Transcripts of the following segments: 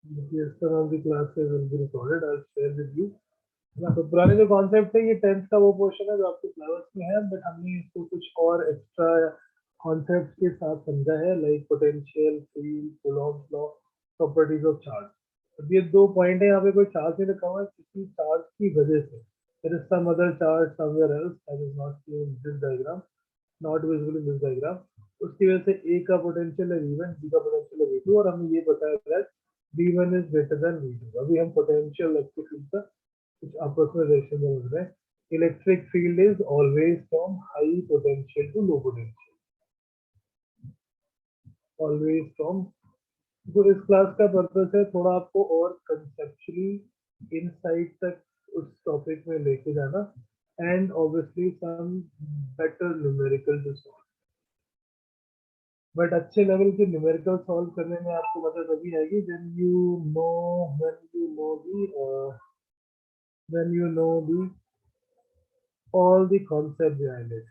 The rest of the classes will be recorded. I'll share with you. ना तो पुराने जो कॉन्सेप्ट है ये 10th का वो पोर्शन है जो आपके सिलेबस में है, बट हमने इसको कुछ और एक्स्ट्रा कॉन्सेप्ट के साथ समझा है, like potential, field, Coulomb's law, properties of charge. अब ये दो पॉइंट है, यहाँ पे कोई चार्ज नहीं रखा हुआ है किसी चार्ज की वजह से। There is some other charge somewhere else that is not seen in this diagram, not visible in this diagram. उसकी वजह से ए का पोटेंशियल है V1, बी का पोटेंशियल है V2, और हमें ये बताया that V1 is greater than V2। अभी हम पोटेंशियल इलेक्ट्रिक फील्ड का कुछ आपस में रिलेशन समझ रहे हैं। Electric field is always from high potential to low potential, always from. तो इस क्लास का पर्पस है थोड़ा आपको और कंसेप्चुअली इनसाइट तक उस टॉपिक में लेके जाना, and obviously some better numerical to solve. But अच्छे लेवल के न्यूमेरिकल सॉल्व करने में आपको मदद तभी आएगी when you know the all the concept behind it.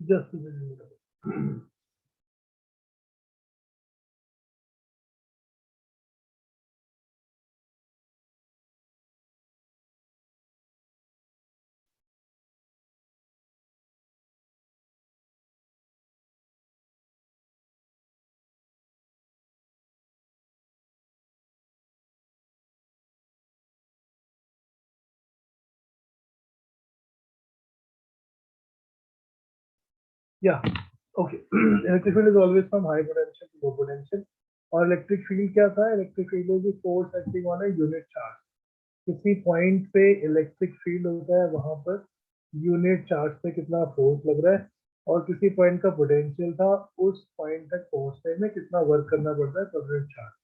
Just a minute. Yeah, okay. Electric field is always from high potential to low potential. और electric field क्या था? Electric field is force acting on a unit charge. किसी point पे electric field होता है, वहां पर unit charge पे कितना फोर्स लग रहा है, और किसी पॉइंट का पोटेंशियल था, उस पॉइंट तक पहुंचने में कितना वर्क करना पड़ता है पर यूनिट चार्ज।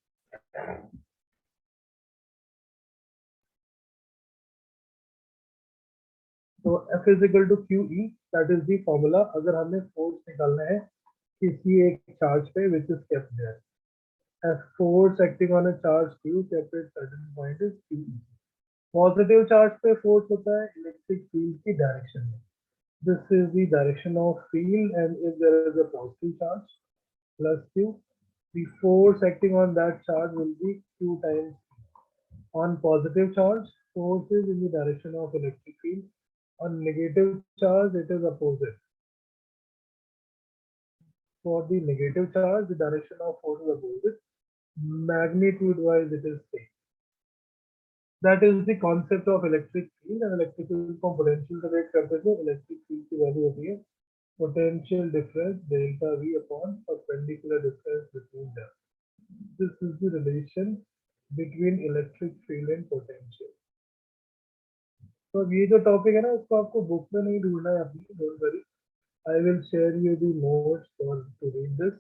तो F is equal to q E, that is the formula अगर हमें फोर्स निकालना है किसी एक चार्ज पे which is kept there. As force acting on a charge q kept at certain point is q। Positive charge पे force होता है इलेक्ट्रिक फील्ड की डायरेक्शन में। This is the direction of field, and if there is a positive charge plus q, the force acting on that charge will be q times q. On positive charge, force is in the direction of electric field. On negative charge, it is opposite. For the negative charge, the direction of force is opposite. Magnitude wise, it is same. That is the concept of electric field, and electric field को potential से rate करते थे। electric field की value होती है potential difference delta V upon perpendicular distance between them. This is the relation between electric field and potential. तो ये जो टॉपिक है ना, इसको आपको बुक में नहीं ढूंढना है अपनी, don't worry. I will share you the notes for to read this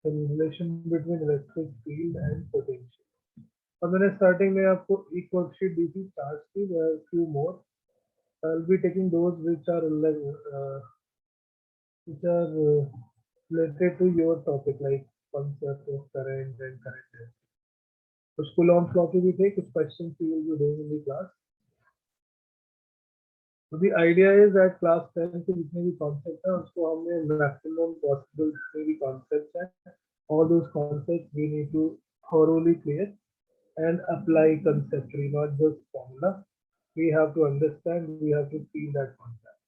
in relation between electric field and potential. और मैंने स्टार्टिंग में आपको एक वर्कशीट दी थी चार्ज की, there are few more. I'll be taking those which are related to your topic, like concept of current and current density. कुछ Coulomb's law के भी थे, कुछ questions we will be doing in the class. So the idea is that class 10 के जितने भी concepts हैं उसको हमने maximum possible जितने भी concepts हैं, all those concepts we need to thoroughly clear and apply conceptually, not just formula. We have to understand, we have to feel that concept.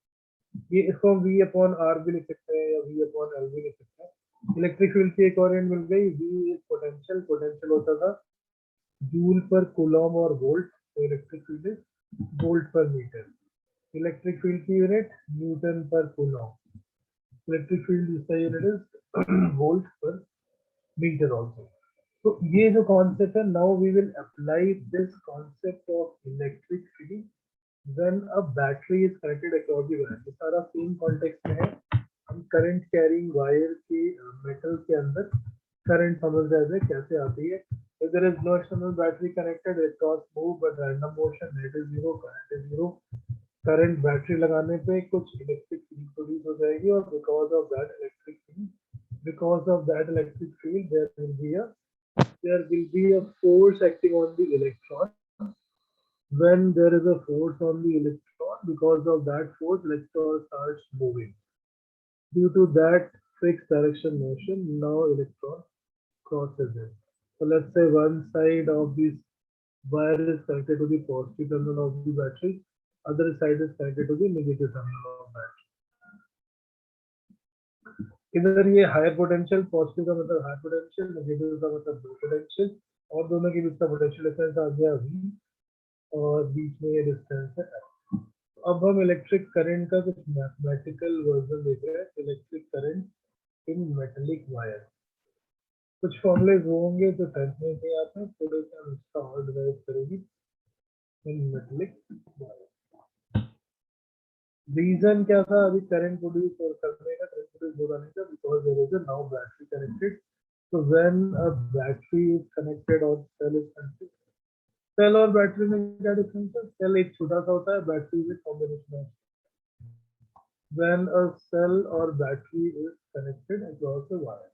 ये इसको हम V upon R भी लिख सकते हैं या V upon L भी लिख सकते हैं, इलेक्ट्रिक फील्ड की एक और एंड मिल गई, V इज पोटेंशियल, पोटेंशियल होता था जूल पर कूलॉम और वोल्ट, तो electric field is volt per metre. Electric field की unit newton per coulomb, electric field इसका unit is volt per metre also. तो ये जो कॉन्सेप्ट है, now we will apply this concept of electric field when a battery is connected across the wire. ये सारा same context में है, हम करंट कैरिंग वायर के मेटल के अंदर करंट समझ रहे थे कैसे आती है। If there is no external battery connected, electrons move but random motion, net is zero, current is zero. Current battery लगाने पे कुछ इलेक्ट्रिक फील्ड प्रोड्यूस हो जाएगी और because of that electric field there will be a force acting on the electron. When there is a force on the electron, because of that force electron starts moving. Due to that fixed direction motion, now electron crosses it. So let's say one side of this wire is connected to the positive terminal of the battery, other side is connected to the negative terminal of battery. इधर ये higher potential, positive का मतलब high potential, negative का मतलब low potential, और दोनों के बीच का पोटेंशियल डिफरेंस आ गया V, और बीच में ये डिस्टेंस है L। अब हम इलेक्ट्रिक करंट का कुछ मैथमेटिकल वर्जन देख रहे हैं, electric current in metallic wire. कुछ फॉर्मूलेज होंगे जो टेंथ में नहीं आते हैं, थोड़े से हम इसका और डिवाइड करेंगे इन मेटेलिक वायर। रीजन क्या था अभी करंट प्रोड्यूस और करने का, करंट प्रोड्यूस होने का, because there is a now battery connected. So when a battery is connected or cell is connected, cell और बैटरी में क्या डिफरेंस है? सेल एक छोटा सा होता है, battery is combination of. When a cell or battery is connected across a wire.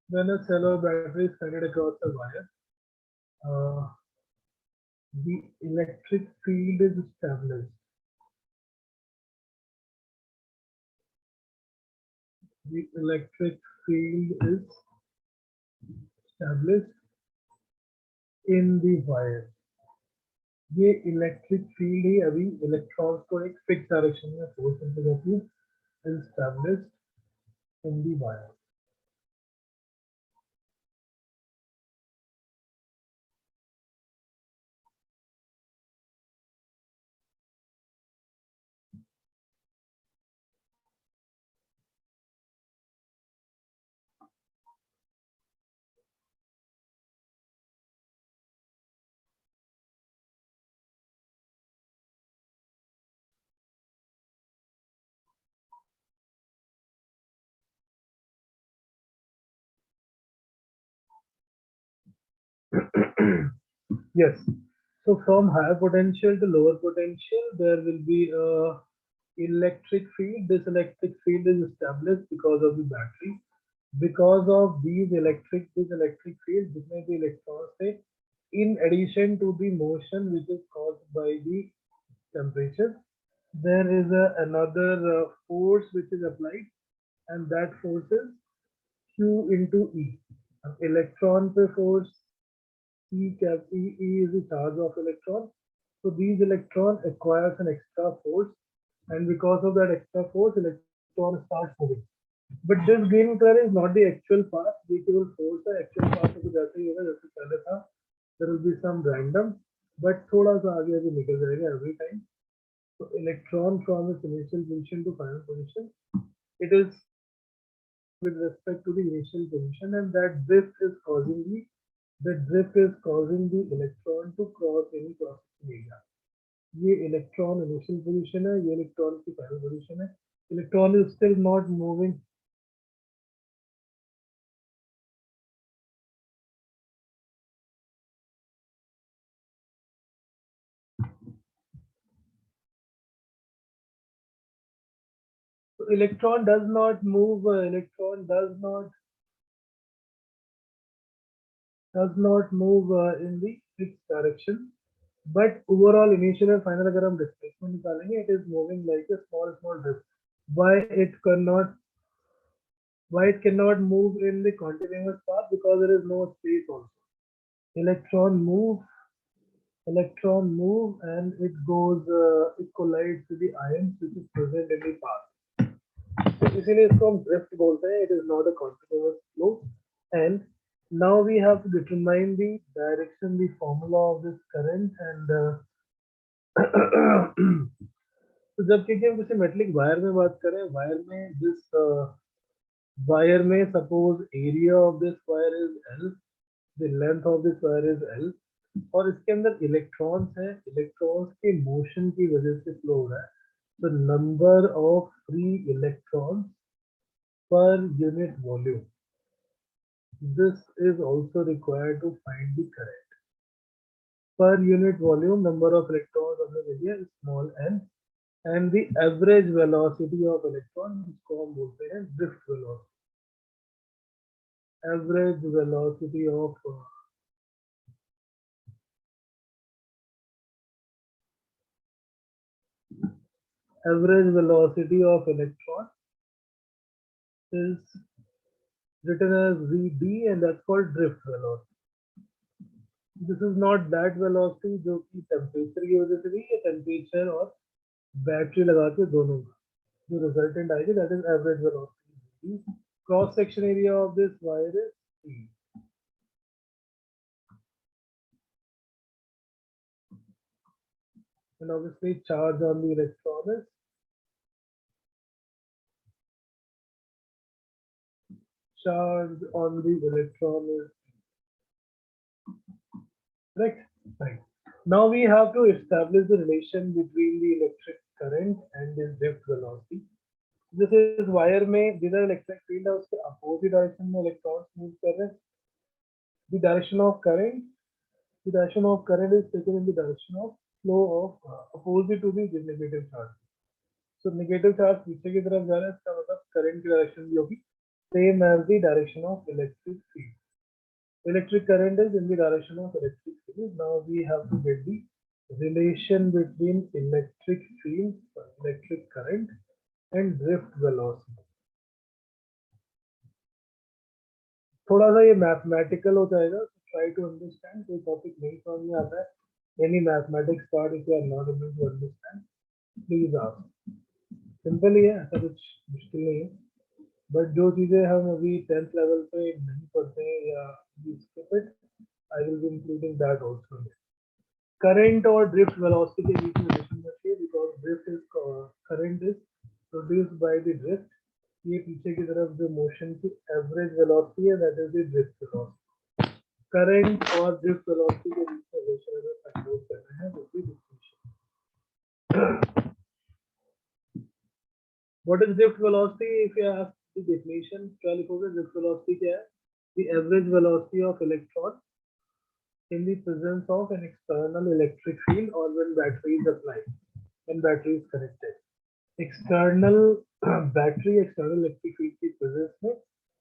When a cell or battery is connected across a wire, uh, the electric field is established. The electric field is established in the wire. ये electric field ही अभी electrons को एक fix direction में force करके जाती है, established in the wire. Yes. So from higher potential to lower potential, there will be a electric field. This electric field is established because of the battery. Because of this electric field, जितने भी electrons थे, in addition to the motion which is caused by the temperature, there is another force which is applied, and that force is Q into E. Electron पे force E is the charge of electron. So these electron acquires an extra force, and because of that extra force, electron starts moving. But this green color is not the actual path. ये केवल force है, actual path तो जैसे ही होगा जैसे पहले था. There will be some random, but थोड़ा सा आगे आगे निकल जाएगा every time. So electron from its initial position to final position, it is with respect to the initial position, and that drift is causing the electron to cross any crossing area. ये electron initial position है, ये electron की final position है. Electron is still not moving. Electron does not move. Electron does not move in the fixed direction. But overall initial and final अगर हम displacement निकालेंगे, it is moving like a small drift. Why it cannot Why it cannot move in the continuous path? Because there is no space also. Electron move, and it goes, it collides with the ions which is present in the path. So इसीलिए इसको हम drift बोलते हैं. It is not a continuous flow. And now we have to determine the direction, the formula of this current, and तो जब क्योंकि हम किसी मेटलिक वायर में बात करें, वायर में जिस वायर में suppose area of this wire is L, the length of this wire is L, और इसके अंदर इलेक्ट्रॉन्स हैं, इलेक्ट्रॉन्स के मोशन की वजह से फ्लो हो रहा है. तो number of free electrons per unit volume, this is also required to find the current. Per unit volume number of electrons of the area is small n, and the average velocity of electron, जिसको हम बोलते हैं drift velocity. Average velocity of electron is written as Vd, and that's called drift velocity. This is not that velocity जो कि temperature की वजह से भी, ये टेम्परेचर और बैटरी लगा के दोनों का जो रिजल्टेंट आएगी, that is average velocity. Cross section area of this wire is E. And obviously charge on the electron is correct. Right. Now we have to establish the relation between the electric current and the drift velocity. This is wire में जिधर electric field है उसके opposite direction में electrons move कर रहे हैं. The direction of current is taken in the direction of flow of opposite to the negative charge. So negative charge पीछे की तरफ जा रहा है, इसका मतलब current की direction भी होगी same as the direction of electric field. Electric current is in the direction of electric field. Now we have to get the relation between electric field, electric current, and drift velocity. थोड़ा सा ये mathematical हो जाएगा, try to understand. कोई topic नहीं समझ में आता है, any mathematics part if you are not able to understand, please ask. Simple ही है, ऐसा कुछ मुश्किल नहीं है. बट जो चीजें हम अभी 10th लेवल पे नहीं पढ़ते हैं या skip it, I will be including that also. Current और drift velocity के बीच में relation रखिए, because drift is current is produced by the drift. ये पीछे की तरफ जो motion की average velocity है, that is the drift velocity. Current और drift velocity के बीच में relation अगर find out करना है, वो भी definition. What is drift velocity? If you ask the definition, क्या लिखोगे? Drift velocity क्या है? The average velocity of electron in the presence of an external electric field or when battery is applied, when battery is connected. External battery, external electric field की presence में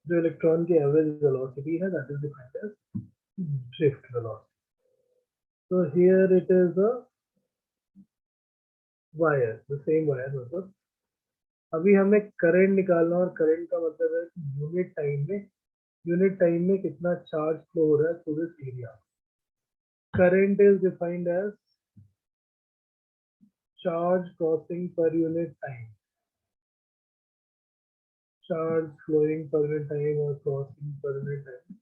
जो electron की average velocity है, that is defined as drift velocity. So here it is a wire, the same wire. मतलब अभी हमें current निकालना, और करंट का मतलब है कि यूनिट टाइम में कितना चार्ज फ्लो हो रहा है through this area. Current is defined as charge crossing per unit time. Charge flowing per unit time or crossing per unit time.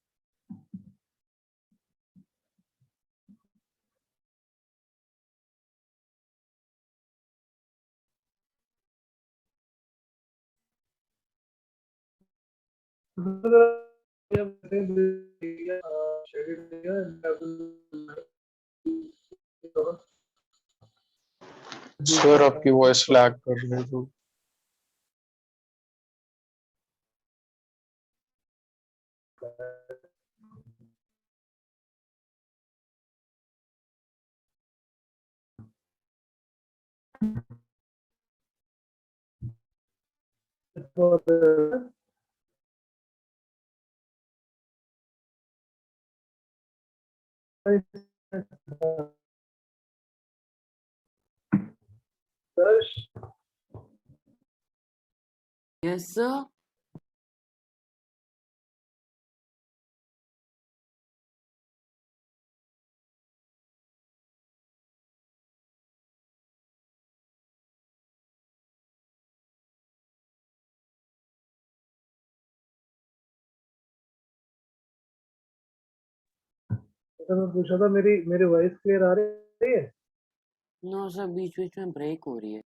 Sir आपकी वॉइस लैग कर रही है तो for the Yes, sir. तो मैं पूछा था मेरी वॉइस क्लियर आ रही है? नो सर, बीच बीच में ब्रेक हो रही है।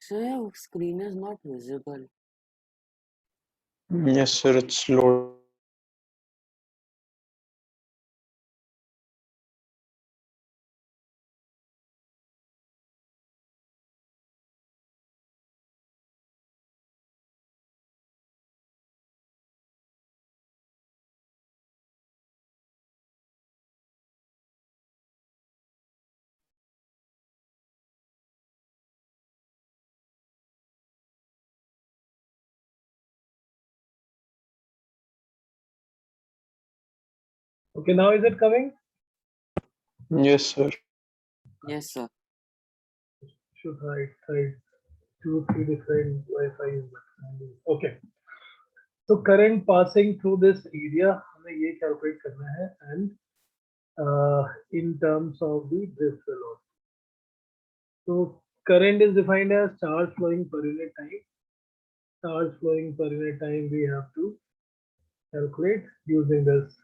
Sir, your screen is not visible. Yes, sir, it's load. Okay, now is it coming? Yes, sir. Yes, sir. Should hide 2-3 different Wi-Fi. Okay. So current passing through this area हमें ये calculate करना है and in terms of the drift velocity. So current is defined as charge flowing per unit time. Charge flowing per unit time we have to calculate using this.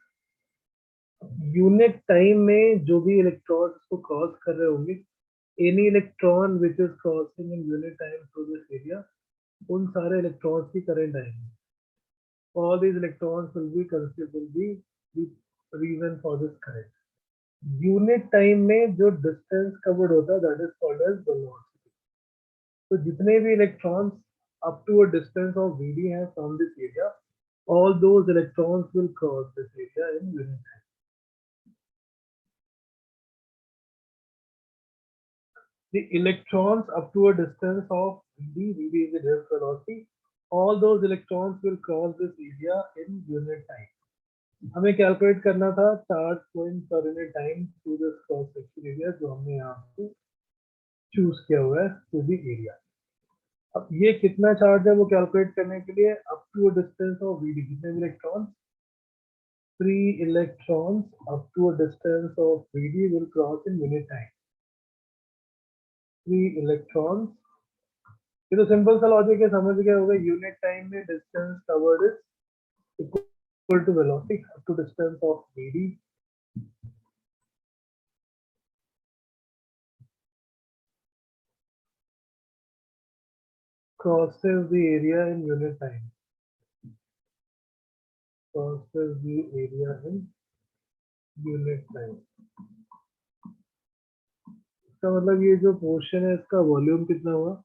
Unit time में जो भी electron को cross कर रहे होंगे, any electron which is crossing in unit time through this area, उन सारे electrons की करंट आएंगे. All these electrons will be considered the reason for this current. Unit time में जो डिस्टेंस कवर्ड होता है that is called as velocity. तो जितने भी electrons up to a distance of vd हैं from this area, all those electrons will cross this area in unit time. The electrons up to a distance of vd is the drift velocity, all those electrons will cross this area in unit time. हमें calculate करना था charge flowing per unit time through this cross section area जो हमने यहाँ पे choose किया हुआ है टू द एरिया. अब ये कितना चार्ज है वो कैलकुलेट करने के लिए up to a distance of VD कितने electrons, 3 electrons up to a distance of vd will cross in unit time. 3 electrons. ये तो सिंपल सा लॉजिक है, समझ गए होगा. यूनिट टाइम में distance covered is equal to velocity up to distance of vd. crosses the area in unit time. Crosses the area in unit time. इसका मतलब ये जो पोर्शन है इसका वॉल्यूम कितना हुआ,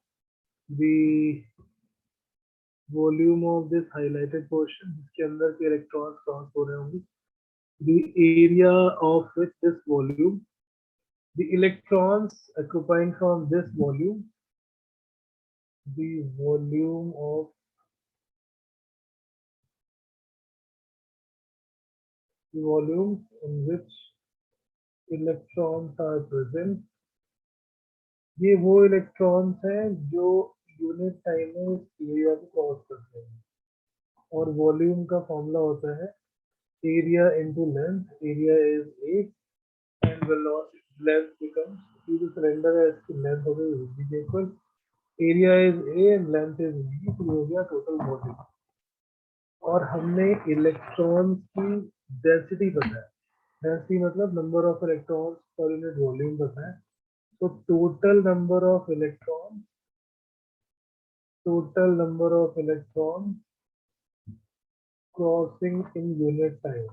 the volume of this highlighted portion जिसके अंदर के इलेक्ट्रॉन्स क्रॉस हो रहे होंगे, the area of which this volume The electrons occupying from this volume, the volume of the volumes in which electrons are present, ये वो इलेक्ट्रॉन्स हैं जो यूनिट टाइम में इस एरिया को क्रॉस करते हैं, और वॉल्यूम का फॉर्मूला होता है area into length. Area is A and velocity length becomes, ये जो सिलेंडर है इसकी लेंथ हो गई वी के equal, area is A and length is V, तो ये हो गया टोटल वॉल्यूम. और हमने इलेक्ट्रॉन्स की डेंसिटी पता है. डेंसिटी मतलब number of electrons per unit volume पता है. तो total number of electrons crossing in unit time.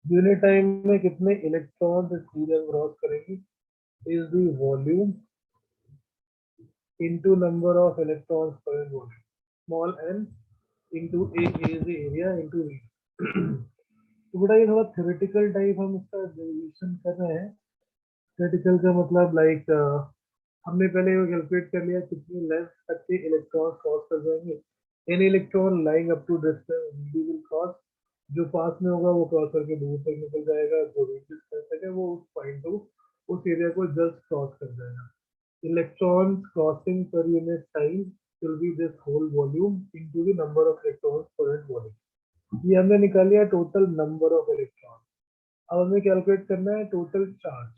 Unit time में कितने इलेक्ट्रॉन्स इस एरिया को क्रॉस करेंगे is the volume into number of electrons per volume, small n into a is the area into v. तो बेटा ये थोड़ा theoretical type हम इसका डेरिवेशन कर रहे हैं. थ्योरेटिकल का मतलब लाइक हमने पहले वो कैलकुलेट कर लिया कितनी लेंथ तक के इलेक्ट्रॉन क्रॉस कर जाएंगे. N electron lying up to distance V will cross, जो पास में होगा वो क्रॉस करके दूर तक निकल जाएगा, जो भी डिस्टेंस है वो उस पॉइंट को उस एरिया को जस्ट क्रॉस कर जाएगा. Electrons crossing per unit time will be this whole volume into the number of electrons per unit volume. ये हमने निकाल लिया टोटल नंबर ऑफ इलेक्ट्रॉन. अब हमें कैलकुलेट करना है टोटल चार्ज.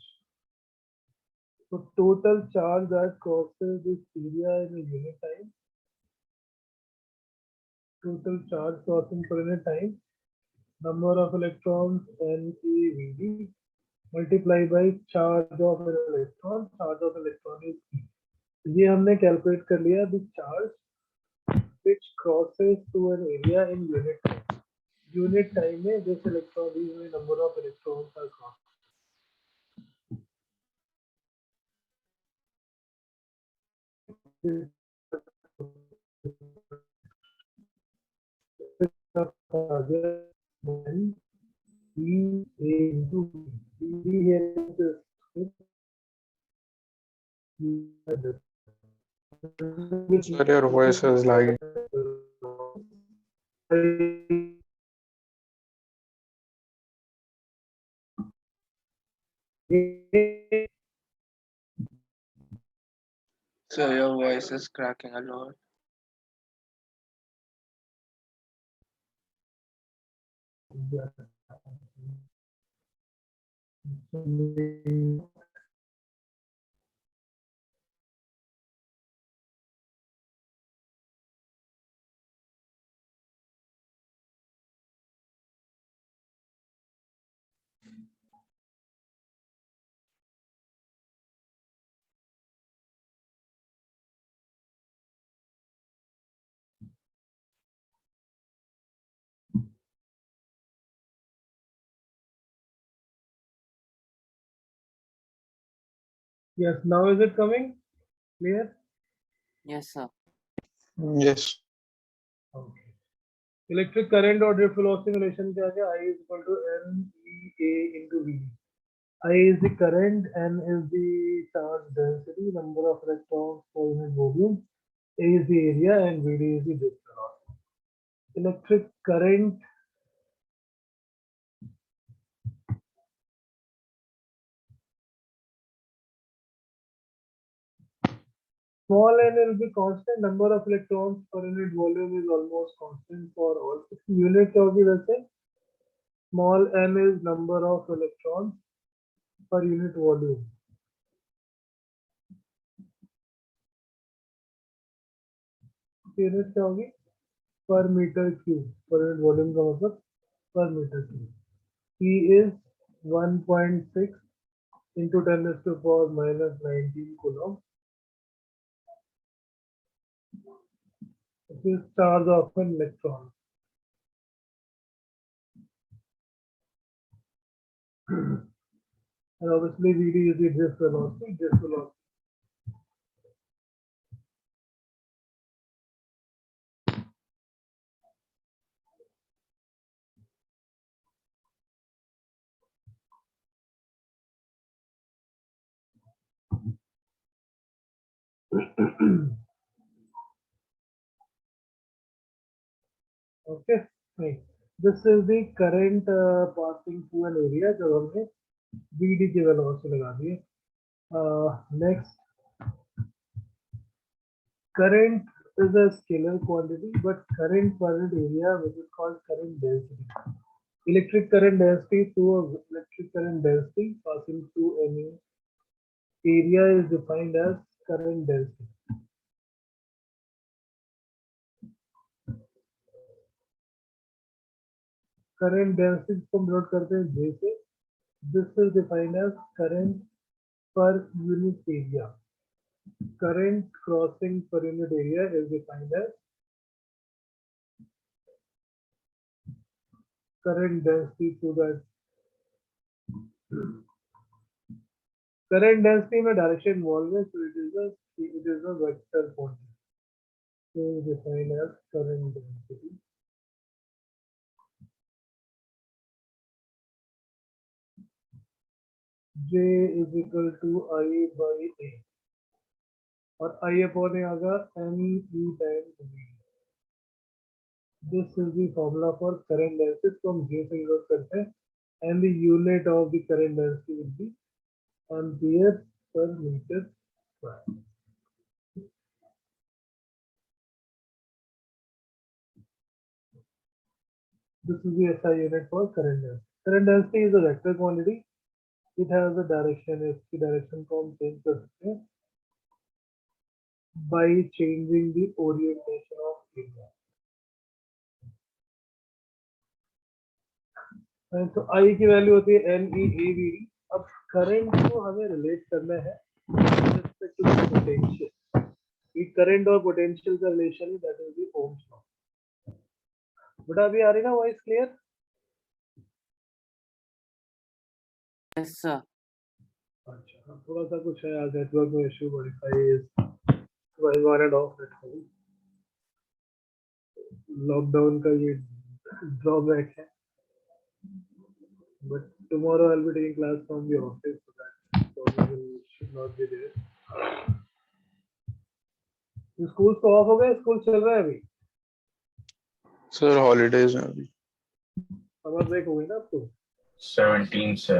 तो total charge that crosses this area in a unit time, total charge crossing per unit time, number of electrons NeVd multiply by charge of an electron. Charge of electron is E. ये हमने calculate कर लिया the charge which crosses to an area in unit time. Unit time में this electron, these number of electrons are crossed. When E A into B here is Sir, your voice is lagging. So your voice is cracking a lot. Yes, now is it coming clear? Yes, sir. Yes. Okay. Electric current और drift velocity relation क्या है? I is equal to N E A into V. I is the current, N is the charge density, number of electrons per unit volume, A is the area, and Vd is the drift velocity. Electric current small n will be constant, number of electrons per unit volume is almost constant for all. Unit क्या होगी वैसे? Small n is number of electrons per unit volume. Unit क्या होगी? Per meter cube. Per unit volume का मतलब per meter cube. P is 1.6 into 10 raised to power minus 19 coulomb. This is charge of an electron. And obviously Vd is the drift velocity. Drift velocity Okay, fine. This is the current passing through an area जो हमने BD की value से लगा दी है. Next, current is a scalar quantity, but current per unit area, which is called current density. Electric current density through a electric current density passing through any area is defined as current density. Current density को हम note करते हैं J से. This is defined as current per unit area. Current crossing per unit area is defined as current density to that. Current density में direction involved है, so it is a vector quantity. So it is defined as current density. J is equal to I by A. और I upon A Agha M E times V. This is the formula for current density. तो हम J से use करते हैं, and the unit of the current density will be ampere per meter square. This is the SI unit for current density. Current density is a vector quantity. It has a direction. इसकी direction को हम change कर सकते हैं by changing the orientation of area. And so I की value होती है NEAVD. अब करंट को हमें रिलेट करना है with respect to the potential. ये करंट और पोटेंशियल का रिलेशन है, that is the Ohm's law. बेटा अभी आ रही ना वॉइस क्लियर? Yes, sir. अच्छा, थोड़ा सा कुछ है आज नेटवर्क में issue. Wifi is going on end of. Lockdown का ये ड्रॉबैक है. But tomorrow I'll be taking class from the office, so that problem should not be there. School तो ऑफ हो गए, स्कूल चल रहा है अभी? सर हॉलीडेज में अभी. समर ब्रेक हो गई ना आपको? 17 से.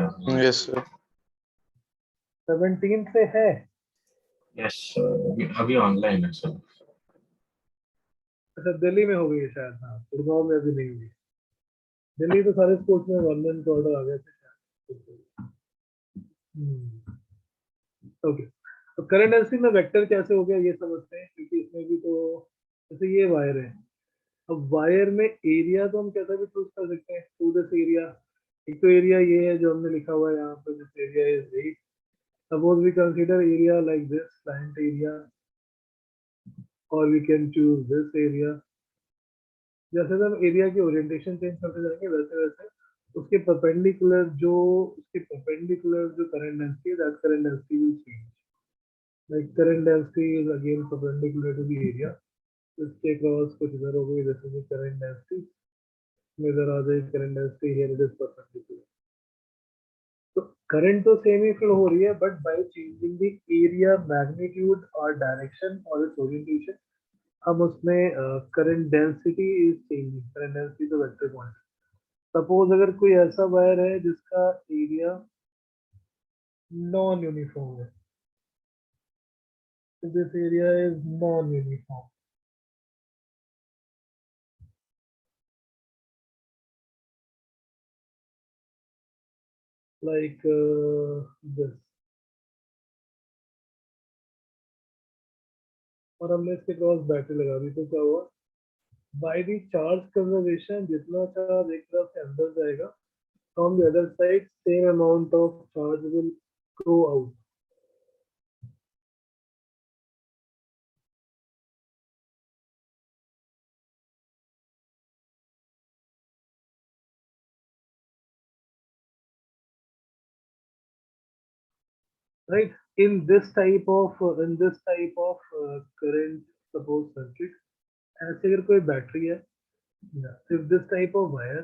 Yes sir. 17 से है. यस सर, अभी ऑनलाइन है सर. अच्छा, दिल्ली में हो गई है शायद. हाँ, गुड़गांव में अभी नहीं हुई. दिल्ली तो सारे स्कूल्स में गवर्नमेंट का ऑर्डर आ गया था. ओके, तो करंट डेंसिटी में वेक्टर कैसे हो गया ये समझते हैं, क्योंकि इसमें भी तो जैसे ये वायर है. अब वायर में एरिया तो हम कैसा भी चूज कर सकते हैं टू दिस एरिया. एक तो एरिया ये है जो हमने लिखा हुआ है यहाँ पे, this area is 8. Suppose we consider area like this slant area, और we can choose this area. जैसे हम एरिया की ओरिएंटेशन चेंज करते जाएंगे वैसे वैसे उसके परपेंडिकुलर जो current density, that current density will change. Like current density is again perpendicular to the area. इसके क्रॉस कुछ इधर हो गई, जैसे करंट डेंसिटी इधर आ जाए. Current density here it is perpendicular. तो करंट तो सेम ही फ्लो हो रही है, but by changing the area magnitude और डायरेक्शन और इट्स ओरिएंटेशन हम उसमें current density is changing. Current density तो वेक्टर क्वांटिटी. सपोज अगर कोई ऐसा वायर है जिसका एरिया नॉन यूनिफॉर्म है, this area is non uniform. like this, और हमने इसके क्रॉस बैटरी लगा दी. तो क्या हुआ, बाय द चार्ज कंजर्वेशन जितना चार्ज एक तरफ से अंदर जाएगा, from the other side same amount of charge will go out. right, in this type of current suppose circuit, ऐसे अगर कोई बैटरी है, if this type of wire,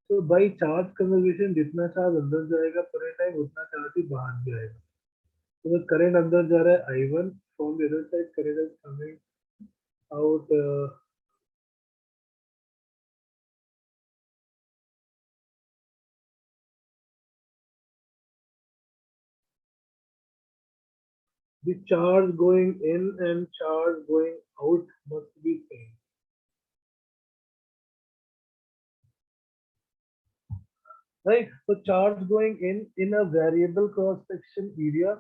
तो बाई चार्ज कंजर्वेशन जितना चार्ज अंदर जाएगा पर टाइम उतना चार्ज ही बाहर भी आएगा. तो करंट अंदर जा रहा है I1 from the other side current is coming out the charge going in and charge going out must be same. Right? So charge going in a variable cross section area.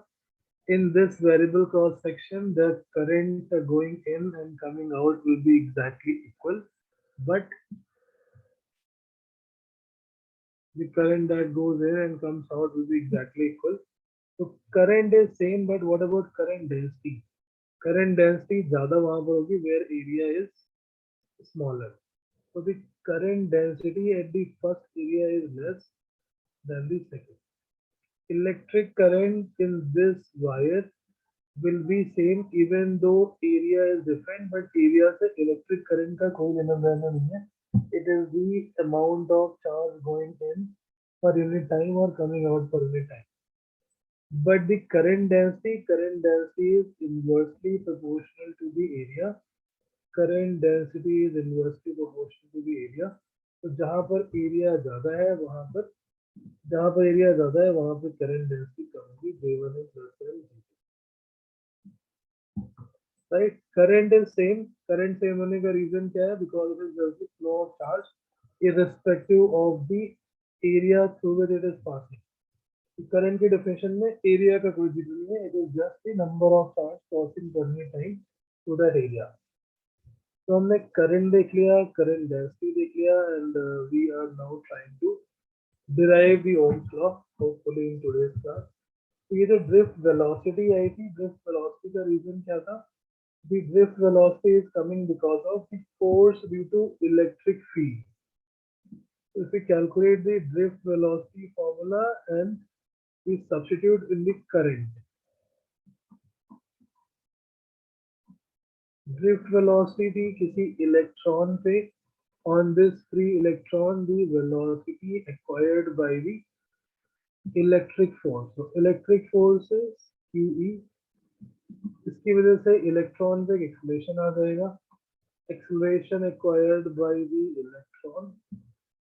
In this variable cross section, the current going in and coming out will be exactly equal, but the current that goes in and comes out will be exactly equal. So current is same, but what about current density? Current density ज़्यादा वहाँ पर होगी where area is smaller. So the current density at the first area is less than the second. Electric current in this wire will be same even though area is different, but area से electric current का कोई लेना देना नहीं है. It is the amount of charge going in per unit time or coming out per unit time. But the current density is inversely proportional to the area. Current density is inversely proportional to the area. तो जहाँ पर area ज़्यादा है वहाँ पर current density कम होगी. J1 is lesser than J2. Right? Current is same. Current same होने का reason क्या है? Because it is just the flow of charge irrespective of the area through which it is passing. Current की definition में area का कोई जिक्र नहीं है. It is just the number of charge crossing करने टाइम टू दैट एरिया. तो हमने करंट देख लिया, करंट डेंसिटी देख लिया, and we are now trying to derive the Ohm's law hopefully in today's class. तो ये जो ड्रिफ्ट वेलोसिटी आई थी, ड्रिफ्ट वेलोसिटी का रीजन क्या था? The drift velocity is coming because of the force due to electric field. If we calculate the drift velocity formula and we substitute in the current. Drift velocity थी किसी electron पे. On this free electron, the velocity acquired by the electric force. So electric force is QE. इसकी वजह से electron पे acceleration आ जाएगा. Acceleration acquired by the electron,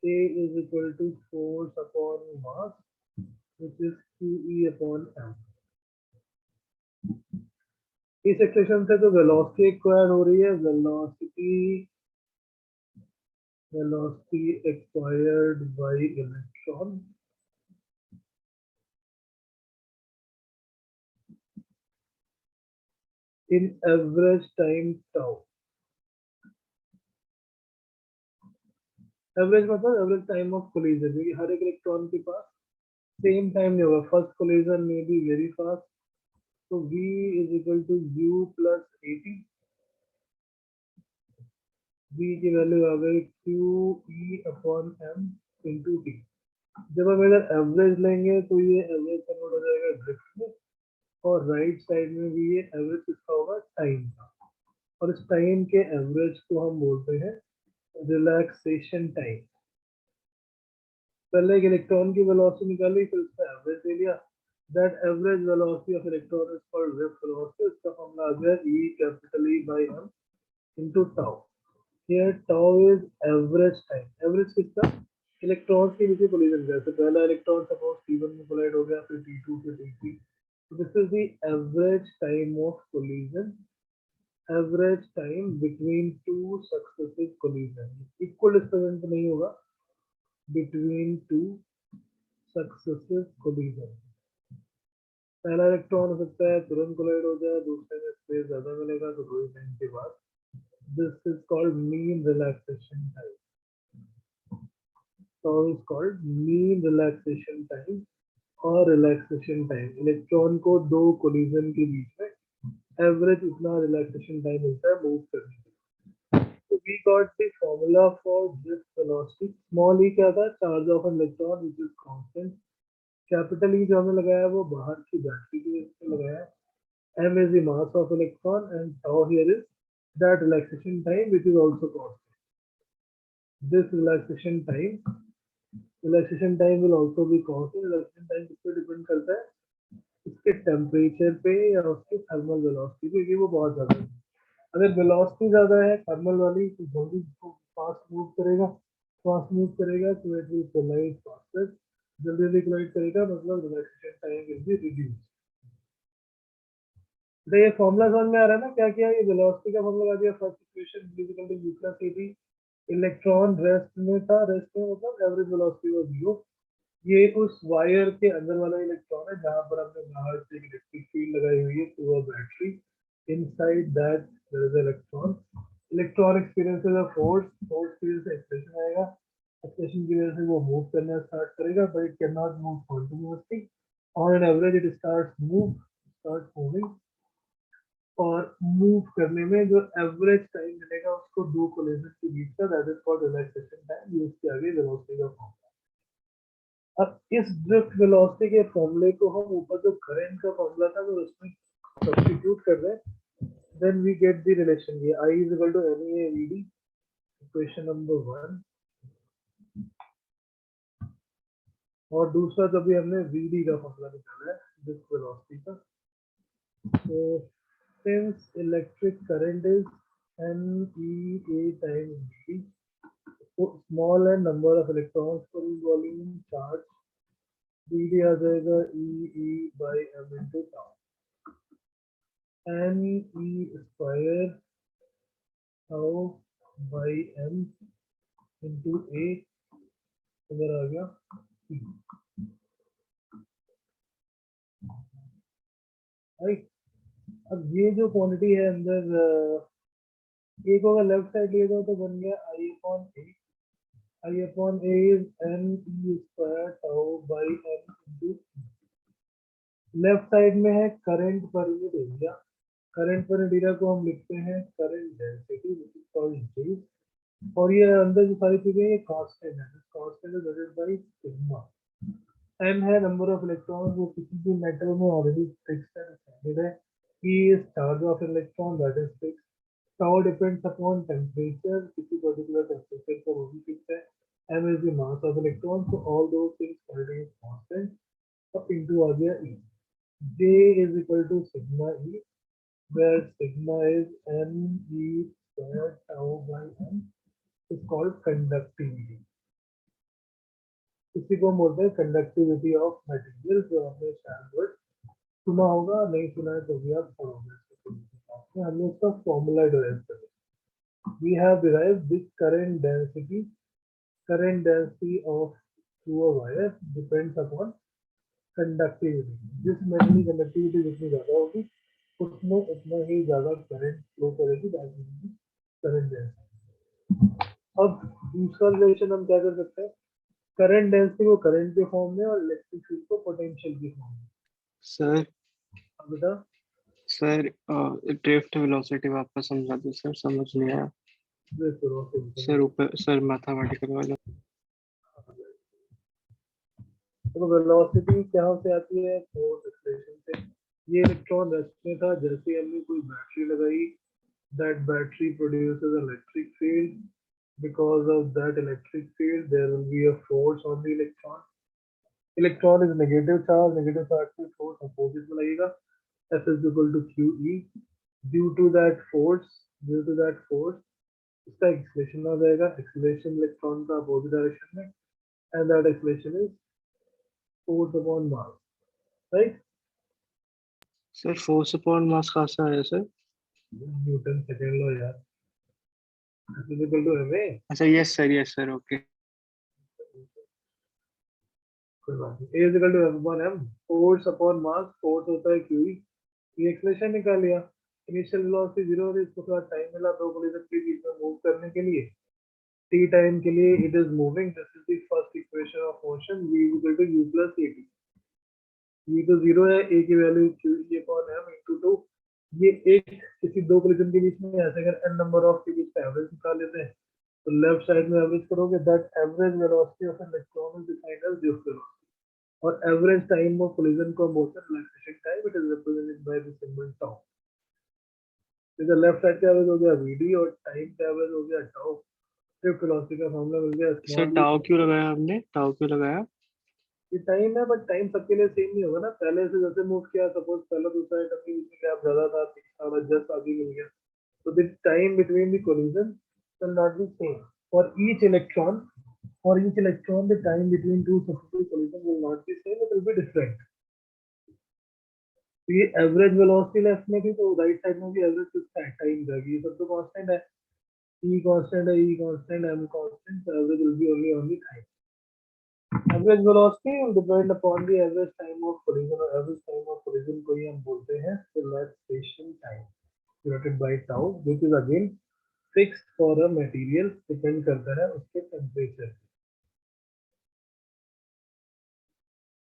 A is equal to force upon mass, which is QE upon m. इस expression से जो velocity acquire हो रही है, velocity acquired by electron in average time tau. Average मतलब average time of collision, क्योंकि हर एक electron के पास सेम टाइम नहीं होगा. फर्स्ट कोलिजन में बी वेरी फास्ट. तो V is equal to U plus 80. V की वैल्यू आ गई QE upon M into T. जब हम इधर एवरेज लेंगे तो ये एवरेज कन्वर्ट हो जाएगा ड्रिफ्ट में, और राइट साइड में भी ये एवरेज किसका होगा? टाइम का. और इस टाइम के एवरेज को हम बोलते हैं रिलैक्सेशन टाइम. पहले एक इलेक्ट्रॉन की वेलोसिटी निकाली, फिर उसका एवरेज ले लिया. That average velocity of electron is called drift velocity. इसका फॉर्मूला आ गया E capital E by M into tau. Here tau is average time. Average किसका? इलेक्ट्रॉन्स के बीच कोलिजन का. तो पहला इलेक्ट्रॉन सपोज T1 में कोलाइड हो गया, फिर T2, फिर T3. So this is the average time of collision. Average time between two successive collision. Equal distance नहीं होगा. Between two successive collision. पहला इलेक्ट्रॉन हो सकता है तुरंत कोलाइड हो जाए, दूसरे में स्पेस ज्यादा मिलेगा तो थोड़ी टाइम के बाद. This is called mean relaxation time. So is called mean relaxation time और relaxation time. इलेक्ट्रॉन को दो कोलिजन के बीच में एवरेज इतना रिलैक्सेशन टाइम मिलता है मूव करने के लिए. So we got the formula for drift velocity. Small e क्या था? Charge of an electron which is constant. Capital E जो हमने लगाया है वो बाहर की बैटरी के लिए लगाया है. M is the mass of electron and tau here is that relaxation time which is also constant. This relaxation time will also be constant. Relaxation time किस पे डिपेंड करता है? उसके टेम्परेचर पे या उसके थर्मल वेलोसिटी पे, कि वो बहुत ज्यादा है। अगर वेलोसिटी ज्यादा है थर्मल वाली तो जल्दी फास्ट मूव करेगा, तो इट विल कोलाइड फास्टर, जल्दी जल्दी कोलाइड करेगा, मतलब relaxation time will be reduce. तो ये फॉर्मूला समझ में आ रहा है ना, क्या क्या ये वेलोसिटी का फॉर्मूला आ गया, first equation v equal to u plus at, electron rest में था, रेस्ट में मतलब एवरेज वेलोसिटी वाज 0। ये उस वायर के अंदर वाला इलेक्ट्रॉन है जहां पर हमने बाहर से इलेक्ट्रिक फील्ड लगाई हुई है through a battery, inside that there is electron, electron experiences a force, force की वजह से एक्सप्रेशन आएगा, एक्सप्रेशन की वजह से वो मूव करना स्टार्ट करेगा, but it can not move continuously, on an average it start moving, और मूव करने में जो एवरेज टाइम मिलेगा उसको दो कोलिजन के बीच का, that is called relaxation time, ये उसके आगे वेलोसिटी का फॉर्मूला। अब इस ड्रिफ्ट वेलोसिटी के फॉर्मूले को हम ऊपर जो करंट का फॉर्मूला था तो उसमें सब्स्टिट्यूट कर रहे हैं, then we get the relation, ये I is equal to ma vd, equation number 1, और दूसरा जब भी हमने vd का फॉर्मूला निकाला है ड्रिफ्ट वेलोसिटी का, तो since electric current is NEA times vd, so small n number of electrons per volume charge, vd आ जाएगा E by m into tau, n e square tau by m into a, इधर आ गया E, right. अब ये जो quantity है अंदर, एक को अगर लेफ्ट साइड ले जाओ तो बन गया I upon a is n e square tau by m into E। Left side में है current per unit area, current per unit area को हम लिखते हैं current density which is called J, और ये अंदर जो सारी चीजें ये कांस्टेंट है, constant is divided by sigma, m है नंबर ऑफ इलेक्ट्रॉन जो किसी भी मेटल में ऑलरेडी फिक्स्ड है, डिसाइडेड है, e is charge of electron that is fixed, tau depends upon temperature, किसी पर्टिकुलर टेम्परेचर पर वो भी फिक्स है, m is the mass of electron, so all those things quantity is constant, अब into आ गया e, J is equal to sigma e, where sigma is n e square tau by m, is called conductivity, इसी को हम बोलते हैं conductivity of material, जो हमने शायद वर्ड सुना होगा, नहीं सुना है तो भी आप पढ़ोगे। हमने इसका फॉर्मूला डिराइव करा, we have derived this current density of through a wire depends upon conductivity, जिस मेटल की कंडक्टिविटी जितनी ज्यादा होगी उसमें उतना ही ज्यादा करंट फ्लो करेगी, दैट इज करंट डेंसिटी। अब दूसरा रिलेशन हम क्या कर सकते हैं, करंट डेंसिटी को करंट के फॉर्म में और इलेक्ट्रिक फील्ड को पोटेंशियल के फॉर्म में। सर अब बेटा सर ड्रिफ्ट वेलोसिटी वापस समझा दो सर, समझ नहीं आया सर, ऊपर सर मैथमेटिकल वाला। तो वेलोसिटी कहाँ से आती है, फोर्स एक्सप्रेशन से। ये इलेक्ट्रॉन रेस्ट में था, जैसे ही हमने कोई बैटरी लगाई, that battery produces electric field, because of that electric field there will be a force on the electron is negative charge से force opposite में लगेगा, F is equal to QE, due to that force इसका acceleration आ जाएगा, acceleration electron का opposite direction में, and that acceleration is force upon mass, right? Sir force upon mass कहाँ से आया सर? न्यूटन सेकंड लॉ यार, F is equal to ma, अच्छा yes sir okay. कोई बात नहीं, A is equal to F upon m, force upon mass, force होता है QE, ये एक्सप्रेशन निकाल लिया, इनिशियल वेलोसिटी 0 है, इसको थोड़ा टाइम मिला दो कोलिजन के बीच में मूव करने के लिए, t टाइम के लिए it is moving, this is the first equation of motion, v equal to u plus at, v तो 0 है, a की value QE upon m into 2, ये एक किसी दो कोलिजन के बीच में ऐसे अगर n नंबर ऑफ के बीच का एवरेज निकाल लेते हैं, तो लेफ्ट साइड में एवरेज करोगे, that average velocity of an electron is defined as drift velocity, और एवरेज टाइम ऑफ कोलिजन को बोलते हैं relaxation time, it is represented by the symbol tau. इधर लेफ्ट साइड का एवरेज हो गया vd और टाइम का एवरेज हो गया टाउ, ड्रिफ्ट वेलोसिटी का फॉर्मूला मिल गया सर टाउ क्यों लगाया हमने, टाउ क्यों लगाया? ये टाइम है, बट टाइम सबके लिए सेम नहीं होगा ना। पहले से जैसे मूव किया, सपोज पहला दूसरा आइटम के बीच में गैप ज्यादा था, तीसरा वाला जस्ट आगे मिल गया, तो the time between the collision will not be same for each electron. For each electron, the time between two successive collisions will not be same, it will be different. तो ये average velocity left में थी, तो right side में भी average किसका है, time का। ये सब तो कांस्टेंट है, E कांस्टेंट है, E constant, M constant, so average will be only time. Average velocity will depend upon the average time of collision, or average time of collision को ही हम बोलते हैं relaxation time divided by tau, which is again fixed for a material, depend करता है उसके temperature।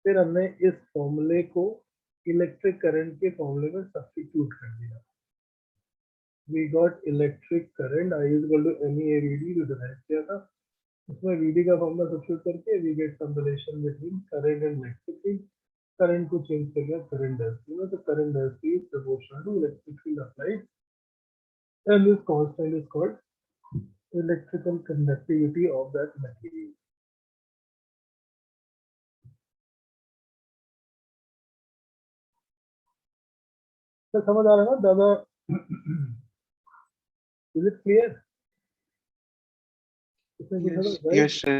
फिर हमने इस फॉर्मूले को इलेक्ट्रिक करंट के फॉर्मूले में सब्स्टिट्यूट कर दिया। We got electric current I is equal to MEAVD जो डिराइव किया था, उसमें VD का फॉर्मूला सब्स्टिट्यूट करके we get some relation between current and electric field। Current को चेंज कर दिया करंट डेंसिटी में, तो current density is proportional to electric field applied, and this constant is called electrical conductivity of that material। तो समझ आ रहा है ना दादा? Is it clear? इसमें कुछ Yes, है, yes, sir.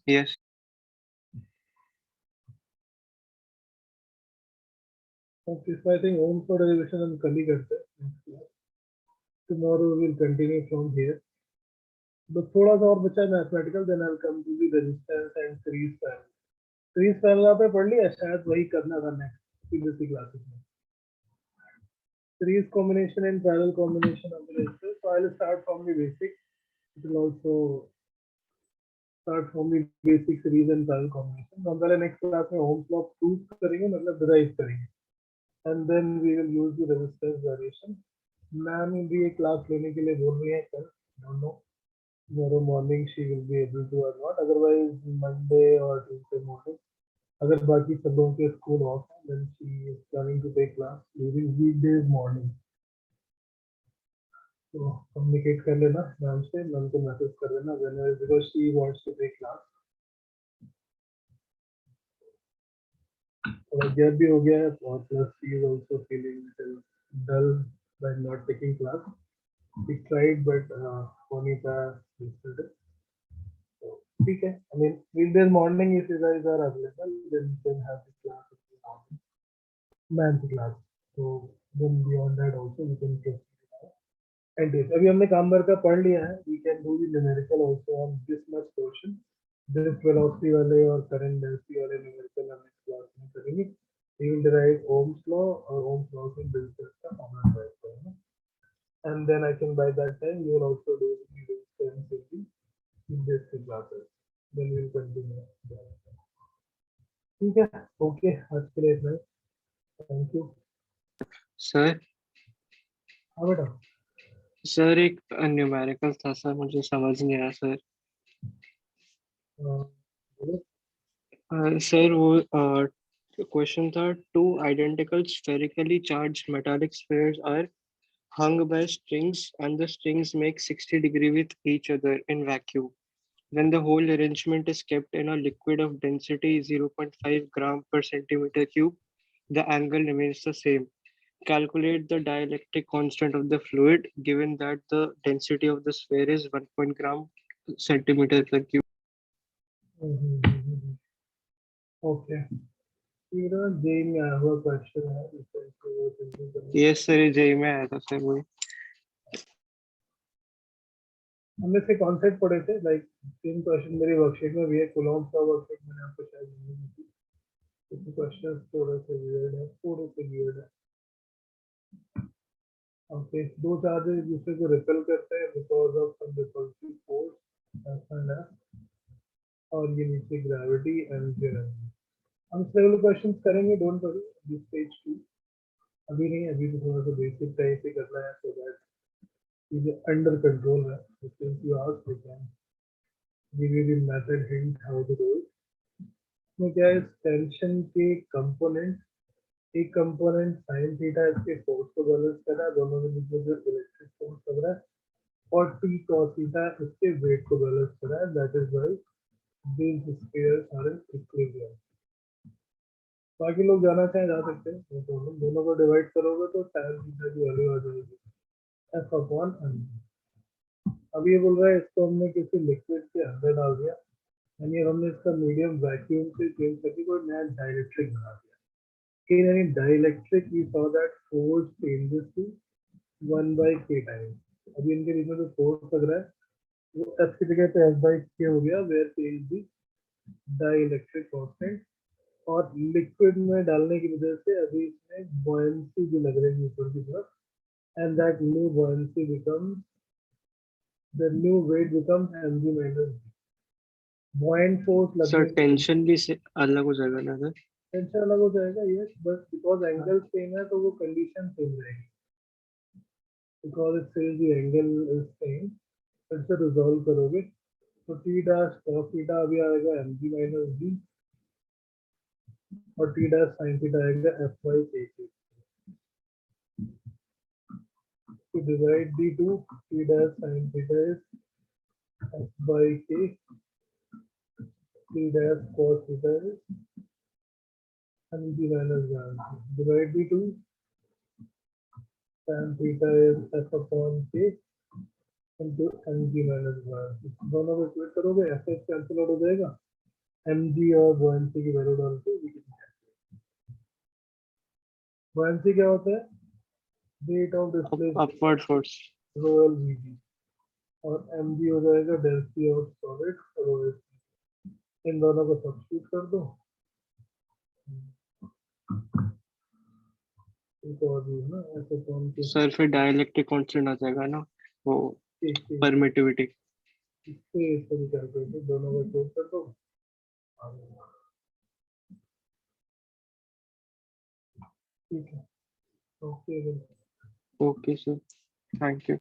Yes. Okay, so I think Ohm's law derivation हम कल ही करते हैं। Tomorrow we will continue from here। तो थोड़ा सा और बचा है mathematical, then I'll come to the resistance and series parallel। series parallel आपने पढ़ लिया, शायद वही करना था नेक्स्ट प्रीवियस क्लासेस में। series combination and parallel combination of the resistors। So I'll start from the basic। It will also start from the basic series and parallel combination। हम पहले नेक्स्ट क्लास में Ohm's law प्रूव करेंगे, मतलब derive करेंगे, and then we will use the resistance variation। Ma'am भी एक class लेने के लिए बोल रही है कल, don't know tomorrow morning she will be able to or not, otherwise Monday or Tuesday morning। अगर बाकी सब लोगों के स्कूल ऑफ है, then she is planning to take class during weekdays morning। तो कम्युनिकेट कर लेना मैम से, मैम को मैसेज कर देना whenever, because she wants to take class। थोड़ा गैप भी हो गया है, और plus she is also feeling little dull by not taking class। We tried but only yesterday। So, ठीक है, I mean weekdays morning if you guys are available, then you can have the class in the morning, math class। So then beyond that also we can proceed। And this अभी हमने काम भर का पढ़ लिया है, we can do the numerical also on this much portion। drift velocity वाले और current density वाले numerical हम इस class में करेंगे। We will derive Ohm's law और Ohm's law से resistance का formula derive करेंगे। And then I think by that time you will also do the resistance in this classes। Then we will continue। ठीक है, okay, आज के लिए इतना ही। Thank you. Sir, हाँ बेटा। sir एक न्यूमेरिकल था सर, मुझे समझ नहीं आया सर। बोलो। सर वो क्वेश्चन था, two identical spherically charged metallic spheres are hung by strings and the strings make 60 degree with each other in vacuum. When the whole arrangement is kept in a liquid of density 0.5 gram per centimeter cube, the angle remains the same. Calculate the dielectric constant of the fluid given that the density of the sphere is 1 gram centimeter per cube. Okay, फिर JEE में आया हुआ question है, इसको वो thinking करना। Yes sir, JEE में आया था सर वही। हमने से कॉन्सेप्ट पढ़े थे, लाइक सेम क्वेश्चन मेरी वर्कशीट में भी है, कूलॉम्ब का वर्कशीट मैंने आपको शायद नहीं दी थी। क्योंकि क्वेश्चन थोड़े से वियर्ड है। ओके, दो चार्जेस एक दूसरे को रिपेल करते हैं because of some repulsive force and और ये नीचे ग्रेविटी एंड फिर हम इस लेवल क्वेश्चंस करेंगे, डोंट वरी। दिस स्टेज 2 अभी नहीं, अभी तो थोड़ा सा बेसिक टाइप से करना है, सो दैट चीजें अंडर कंट्रोल है। Since you ask, we can give you the method hint how to do it. इसमें क्या है, टेंशन के कंपोनेंट, एक कंपोनेंट साइन थीटा इसके फोर्स को बैलेंस कर रहा है, दोनों के बीच में जो इलेक्ट्रिक फोर्स लग रहा है, और टी कॉस थीटा इसके वेट को बैलेंस कर रहा है। That is why these spheres are in equilibrium. बाकी लोग जाना चाहे जा सकते हैं, no problem. दोनों को डिवाइड करोगे तो tan थीटा की वैल्यू आ जाएगी f अपॉन m। अब ये बोल रहा है इसको हमने किसी लिक्विड के अंदर डाल दिया, यानी हमने इसका मीडियम वैक्यूम से चेंज करके कोई नया डाइलेक्ट्रिक बना दिया। यानी dielectric we saw that force changes to 1 by k times. अभी इनके बीच में जो फोर्स लग रहा है वो f की जगह पे f by k हो गया, where k is the dielectric constant. और लिक्विड में डालने की वजह से अभी इसमें buoyancy भी लग रही है ऊपर की तरफ, and that new buoyancy becomes the new weight becomes mg minus b। buoyant force sir लगने की टेंशन भी से अलग हो जाएगा ना सर? टेंशन अलग हो जाएगा, yes, but because angle same है तो वो कंडीशन सेम रहेगी, because it says the angle is same. फिर से रिजॉल्व करोगे तो टी डैश cos थीटा अभी आएगा mg minus b और टी डैश sin थीटा आएगा f by k। To divide the two, t dash sin theta is f by k, t dash cos theta is mg minus mg. Divide the two, tan theta is f upon k into mg minus mg. दोनों को equate करोगे, f cancel out हो जाएगा, mg और buoyancy की value डाल के buoyancy क्या होता है? Rate of displacement upward force. rho l vg, और mg हो जाएगा density of solid rho s। इन दोनों को सब्स्टिट्यूट कर दो, इनको अभी ना ऐसे कौन के सर फिर डाइलेक्ट्रिक कांस्टेंट आ जाएगा ना, वो इससे परमिटिविटी। इस तरीके से दोनों को जोड़ कर दो। ठीक है, okay. Okay sir, thank you.